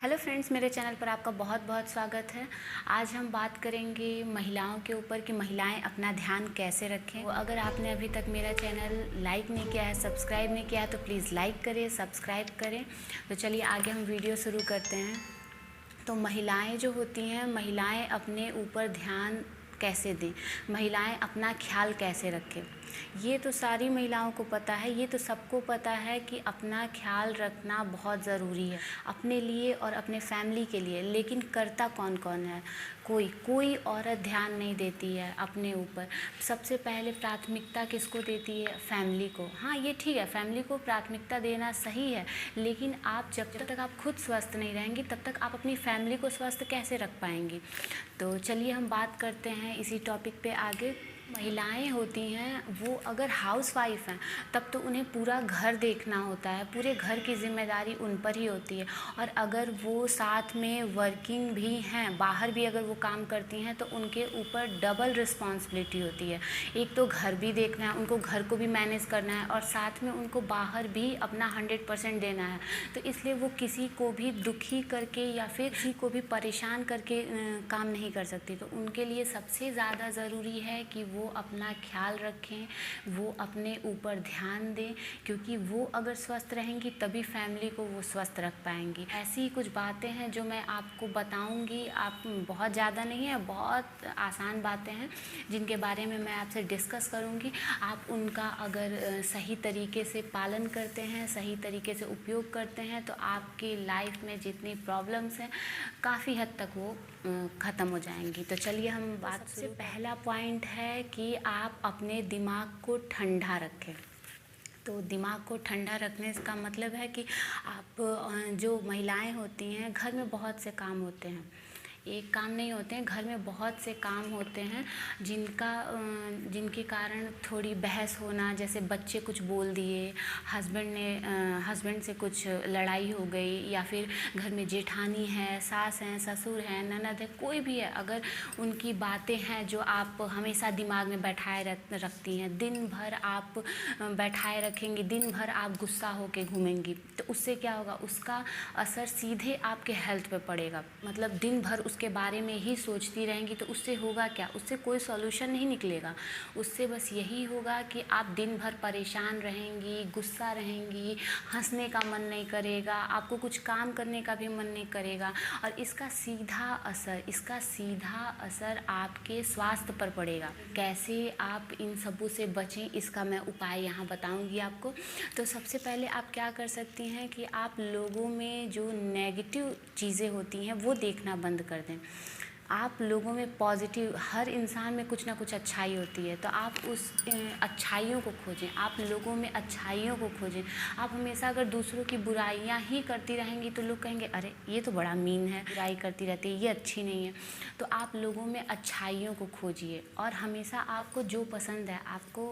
Hello friends, मेरे channel पर आपका बहुत बहुत स्वागत है। आज हम बात करेंगे महिलाओं के ऊपर कि महिलाएं अपना ध्यान कैसे रखें। तो अगर आपने अभी तक मेरा चैनल लाइक नहीं किया है, सब्सक्राइब नहीं किया है तो प्लीज़ लाइक करें, सब्सक्राइब करें। तो चलिए आगे हम वीडियो शुरू करते हैं। तो महिलाएं जो होती हैं, महिलाएं अपने ऊपर ध्यान कैसे दें, महिलाएं अपना ख्याल कैसे रखें, ये तो सारी महिलाओं को पता है। ये तो सबको पता है कि अपना ख्याल रखना बहुत ज़रूरी है अपने लिए और अपने फैमिली के लिए। लेकिन करता कौन कौन है? कोई औरत ध्यान नहीं देती है अपने ऊपर। सबसे पहले प्राथमिकता किसको देती है? फैमिली को। हाँ, ये ठीक है, फैमिली को प्राथमिकता देना सही है, लेकिन आप जब तक आप खुद स्वस्थ नहीं रहेंगी तब तक आप अपनी फैमिली को स्वस्थ कैसे रख पाएंगी। तो चलिए हम बात करते हैं इसी टॉपिक पे आगे। महिलाएं होती हैं, वो अगर हाउसवाइफ हैं तब तो उन्हें पूरा घर देखना होता है, पूरे घर की जिम्मेदारी उन पर ही होती है। और अगर वो साथ में वर्किंग भी हैं, बाहर भी अगर वो काम करती हैं, तो उनके ऊपर डबल रिस्पॉन्सिबिलिटी होती है। एक तो घर भी देखना है, उनको घर को भी मैनेज करना है और साथ में उनको बाहर भी अपना 100% देना है। तो इसलिए वो किसी को भी दुखी करके या फिर किसी को भी परेशान करके काम नहीं कर सकती। तो उनके लिए सबसे ज़्यादा ज़रूरी है कि वो अपना ख्याल रखें, वो अपने ऊपर ध्यान दें, क्योंकि वो अगर स्वस्थ रहेंगी तभी फैमिली को वो स्वस्थ रख पाएंगी। ऐसी ही कुछ बातें हैं जो मैं आपको बताऊंगी। आप बहुत ज़्यादा नहीं है, बहुत आसान बातें हैं जिनके बारे में मैं आपसे डिस्कस करूंगी। आप उनका अगर सही तरीके से पालन करते हैं, सही तरीके से उपयोग करते हैं, तो आपकी लाइफ में जितनी प्रॉब्लम्स हैं काफ़ी हद तक वो ख़त्म हो जाएंगी। तो चलिए हम बात। सबसे पहला पॉइंट है कि आप अपने दिमाग को ठंडा रखें। तो दिमाग को ठंडा रखने का मतलब है कि आप जो महिलाएं होती हैं, घर में बहुत से काम होते हैं, एक काम नहीं होते हैं, घर में बहुत से काम होते हैं जिनके कारण थोड़ी बहस होना, जैसे बच्चे कुछ बोल दिए, हस्बैंड से कुछ लड़ाई हो गई, या फिर घर में जेठानी है, सास हैं, ससुर हैं, ननद है, कोई भी है, अगर उनकी बातें हैं जो आप हमेशा दिमाग में बैठाए रखती हैं, दिन भर आप बैठाए रखेंगी, दिन भर आप गुस्सा होके घूमेंगी, तो उससे क्या होगा? उसका असर सीधे आपके हेल्थ पे पड़ेगा। मतलब दिन भर उसके बारे में ही सोचती रहेंगी तो उससे होगा क्या? उससे कोई सॉल्यूशन नहीं निकलेगा। उससे बस यही होगा कि आप दिन भर परेशान रहेंगी, गुस्सा रहेंगी, हंसने का मन नहीं करेगा, आपको कुछ काम करने का भी मन नहीं करेगा। और इसका सीधा असर आपके स्वास्थ्य पर पड़ेगा। कैसे आप इन सबों से बचें, इसका मैं उपाय यहाँ बताऊँगी आपको। तो सबसे पहले आप क्या कर सकती हैं कि आप लोगों में जो नेगेटिव चीज़ें होती हैं वो देखना बंद कर दें। आप लोगों में पॉजिटिव, हर इंसान में कुछ ना कुछ अच्छाई होती है, तो आप उस अच्छाइयों को खोजें, आप लोगों में अच्छाइयों को खोजें। आप हमेशा अगर दूसरों की बुराइयां ही करती रहेंगी तो लोग कहेंगे अरे ये तो बड़ा मीन है, बुराई करती रहती है, ये अच्छी नहीं है। तो आप लोगों में अच्छाइयों को खोजिए। और हमेशा आपको जो पसंद है, आपको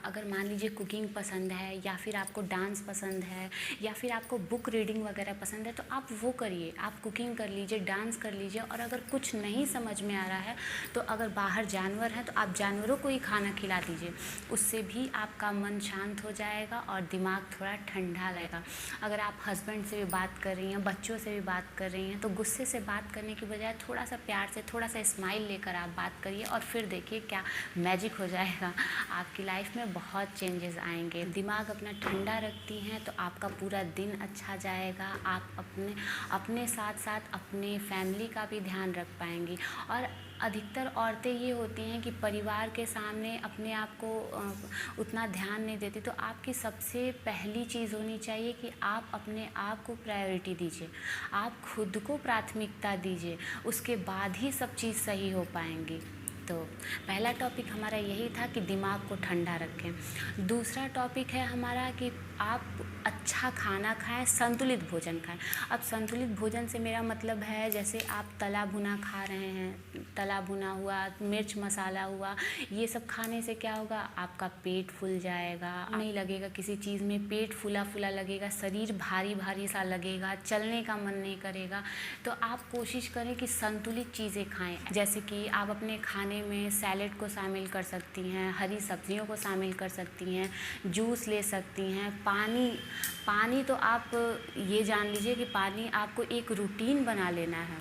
अगर मान लीजिए कुकिंग पसंद है, या फिर आपको डांस पसंद है, या फिर आपको बुक रीडिंग वगैरह पसंद है, तो आप वो करिए। आप कुकिंग कर लीजिए, डांस कर लीजिए। और अगर कुछ नहीं समझ में आ रहा है तो अगर बाहर जानवर हैं तो आप जानवरों को ही खाना खिला दीजिए। उससे भी आपका मन शांत हो जाएगा और दिमाग थोड़ा ठंडा रहेगा। अगर आप हस्बैंड से भी बात कर रही हैं, बच्चों से भी बात कर रही हैं, तो गुस्से से बात करने की बजाय थोड़ा सा प्यार से, थोड़ा सा स्माइल लेकर आप बात करिए और फिर देखिए क्या मैजिक हो जाएगा। आपकी लाइफ में बहुत चेंजेस आएंगे। दिमाग अपना ठंडा रखती हैं तो आपका पूरा दिन अच्छा जाएगा। आप अपने साथ साथ अपने फैमिली का भी ध्यान रख पाएंगी। और अधिकतर औरतें ये होती हैं कि परिवार के सामने अपने आप को उतना ध्यान नहीं देती। तो आपकी सबसे पहली चीज़ होनी चाहिए कि आप अपने आप को प्रायोरिटी दीजिए, आप खुद को प्राथमिकता दीजिए, उसके बाद ही सब चीज़ सही हो पाएंगी। तो पहला टॉपिक हमारा यही था कि दिमाग को ठंडा रखें। दूसरा टॉपिक है हमारा कि आप अच्छा खाना खाएं, संतुलित भोजन खाएं। अब संतुलित भोजन से मेरा मतलब है, जैसे आप तला भुना खा रहे हैं, तला भुना हुआ, मिर्च मसाला हुआ, ये सब खाने से क्या होगा? आपका पेट फूल जाएगा, नहीं लगेगा किसी चीज़ में, पेट फूला फूला लगेगा, शरीर भारी भारी सा लगेगा, चलने का मन नहीं करेगा। तो आप कोशिश करें कि संतुलित चीज़ें खाएं। जैसे कि आप अपने खाने में सैलेड को शामिल कर सकती हैं, हरी सब्जियों को शामिल कर सकती हैं, जूस ले सकती हैं, पानी पानी तो आप ये जान लीजिए कि पानी आपको एक रूटीन बना लेना है।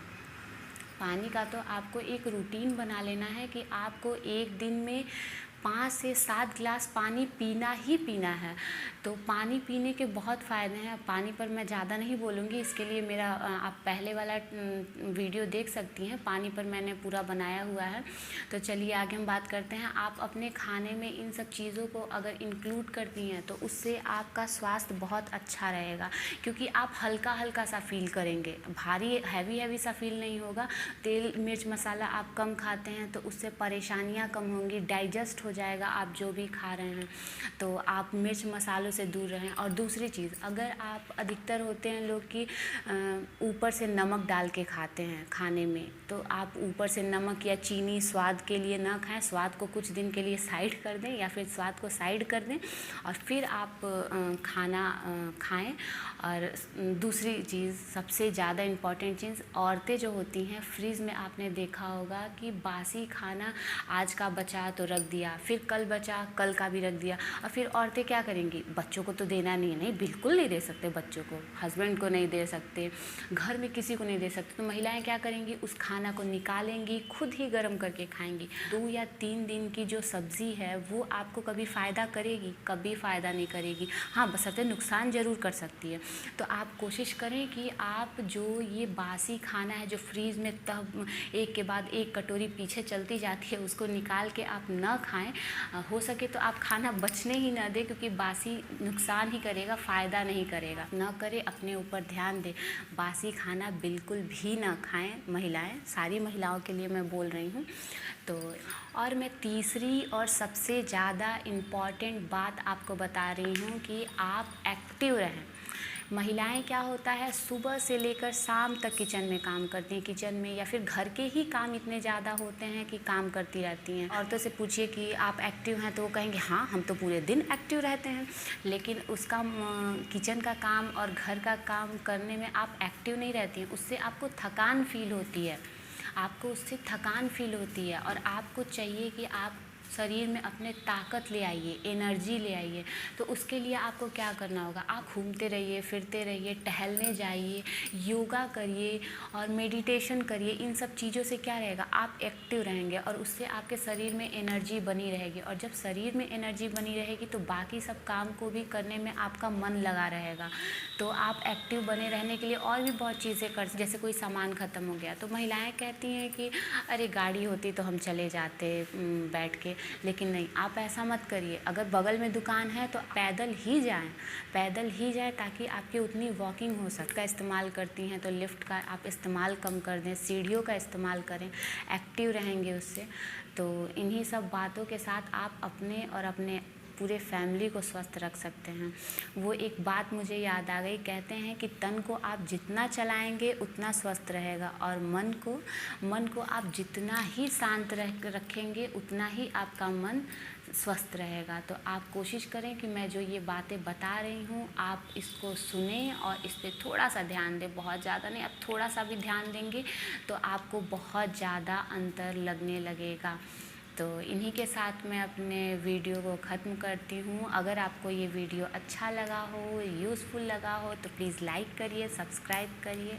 पानी का तो आपको एक रूटीन बना लेना है कि आपको एक दिन में 5 से 7 गिलास पानी पीना ही पीना है। तो पानी पीने के बहुत फ़ायदे हैं। पानी पर मैं ज़्यादा नहीं बोलूँगी, इसके लिए मेरा आप पहले वाला वीडियो देख सकती हैं, पानी पर मैंने पूरा बनाया हुआ है। तो चलिए आगे हम बात करते हैं। आप अपने खाने में इन सब चीज़ों को अगर इंक्लूड करती हैं तो उससे आपका स्वास्थ्य बहुत अच्छा रहेगा, क्योंकि आप हल्का हल्का सा फील करेंगे, भारी हैवी सा फील नहीं होगा। तेल मिर्च मसाला आप कम खाते हैं तो उससे परेशानियाँ कम होंगी, डाइजेस्ट हो जाएगा आप जो भी खा रहे हैं। तो आप मिर्च मसालों से दूर रहें। और दूसरी चीज़, अगर आप अधिकतर होते हैं लोग कि ऊपर से नमक डाल के खाते हैं खाने में, तो आप ऊपर से नमक या चीनी स्वाद के लिए ना खाएं। स्वाद को कुछ दिन के लिए साइड कर दें, या फिर स्वाद को साइड कर दें और फिर आप खाना खाएं। और दूसरी चीज़, सबसे ज़्यादा इम्पॉर्टेंट चीज़, औरतें जो होती हैं फ्रिज में आपने देखा होगा कि बासी खाना आज का बचा तो रख दिया, फिर कल बचा कल का भी रख दिया। और फिर औरतें क्या करेंगी, बच्चों को तो देना नहीं है, नहीं बिल्कुल नहीं दे सकते, बच्चों को, हस्बैंड को नहीं दे सकते, घर में किसी को नहीं दे सकते। तो महिलाएं क्या करेंगी, उस खाना को निकालेंगी, खुद ही गर्म करके खाएंगी। 2 या 3 दिन की जो सब्ज़ी है वो आपको कभी फ़ायदा करेगी, कभी फ़ायदा नहीं करेगी। हाँ, बशर्ते नुकसान ज़रूर कर सकती है। तो आप कोशिश करें कि आप जो ये बासी खाना है जो फ्रीज़ में तब एक के बाद एक कटोरी पीछे चलती जाती है, उसको निकाल के आप ना खाएं। हो सके तो आप खाना बचने ही ना दें, क्योंकि बासी नुकसान ही करेगा, फ़ायदा नहीं करेगा। ना करें, अपने ऊपर ध्यान दें। बासी खाना बिल्कुल भी ना खाएं महिलाएं, सारी महिलाओं के लिए मैं बोल रही हूँ। तो और मैं तीसरी और सबसे ज़्यादा इम्पॉर्टेंट बात आपको बता रही हूँ कि आप एक्टिव रहें। महिलाएं क्या होता है, सुबह से लेकर शाम तक किचन में काम करती हैं, किचन में या फिर घर के ही काम इतने ज़्यादा होते हैं कि काम करती रहती हैं। औरतों से पूछिए कि आप एक्टिव हैं तो वो कहेंगे हाँ हम तो पूरे दिन एक्टिव रहते हैं, लेकिन उसका किचन का काम और घर का काम करने में आप एक्टिव नहीं रहती हैं। उससे आपको थकान फील होती है, आपको उससे थकान फील होती है। और आपको चाहिए कि आप शरीर में अपने ताकत ले आइए, एनर्जी ले आइए। तो उसके लिए आपको क्या करना होगा, आप घूमते रहिए, फिरते रहिए, टहलने जाइए, योगा करिए और मेडिटेशन करिए। इन सब चीज़ों से क्या रहेगा, आप एक्टिव रहेंगे और उससे आपके शरीर में एनर्जी बनी रहेगी। और जब शरीर में एनर्जी बनी रहेगी तो बाकी सब काम को भी करने में आपका मन लगा रहेगा। तो आप एक्टिव बने रहने के लिए और भी बहुत चीज़ें कर, जैसे कोई सामान ख़त्म हो गया तो महिलाएं कहती हैं कि अरे गाड़ी होती तो हम चले जाते बैठ के, लेकिन नहीं, आप ऐसा मत करिए। अगर बगल में दुकान है तो पैदल ही जाएं, पैदल ही जाएं, ताकि आपकी उतनी वॉकिंग हो सके। का इस्तेमाल करती हैं तो लिफ्ट का आप इस्तेमाल कम कर दें, सीढ़ियों का इस्तेमाल करें, एक्टिव रहेंगे उससे। तो इन्हीं सब बातों के साथ आप अपने और अपने पूरे फैमिली को स्वस्थ रख सकते हैं। वो एक बात मुझे याद आ गई, कहते हैं कि तन को आप जितना चलाएंगे उतना स्वस्थ रहेगा, और मन को आप जितना ही शांत रखेंगे उतना ही आपका मन स्वस्थ रहेगा। तो आप कोशिश करें कि मैं जो ये बातें बता रही हूँ आप इसको सुनें और इस पर थोड़ा सा ध्यान दें, बहुत ज़्यादा नहीं, आप थोड़ा सा भी ध्यान देंगे तो आपको बहुत ज़्यादा अंतर लगने लगेगा। तो इन्हीं के साथ मैं अपने वीडियो को ख़त्म करती हूँ। अगर आपको ये वीडियो अच्छा लगा हो, यूज़फुल लगा हो तो प्लीज़ लाइक करिए, सब्सक्राइब करिए।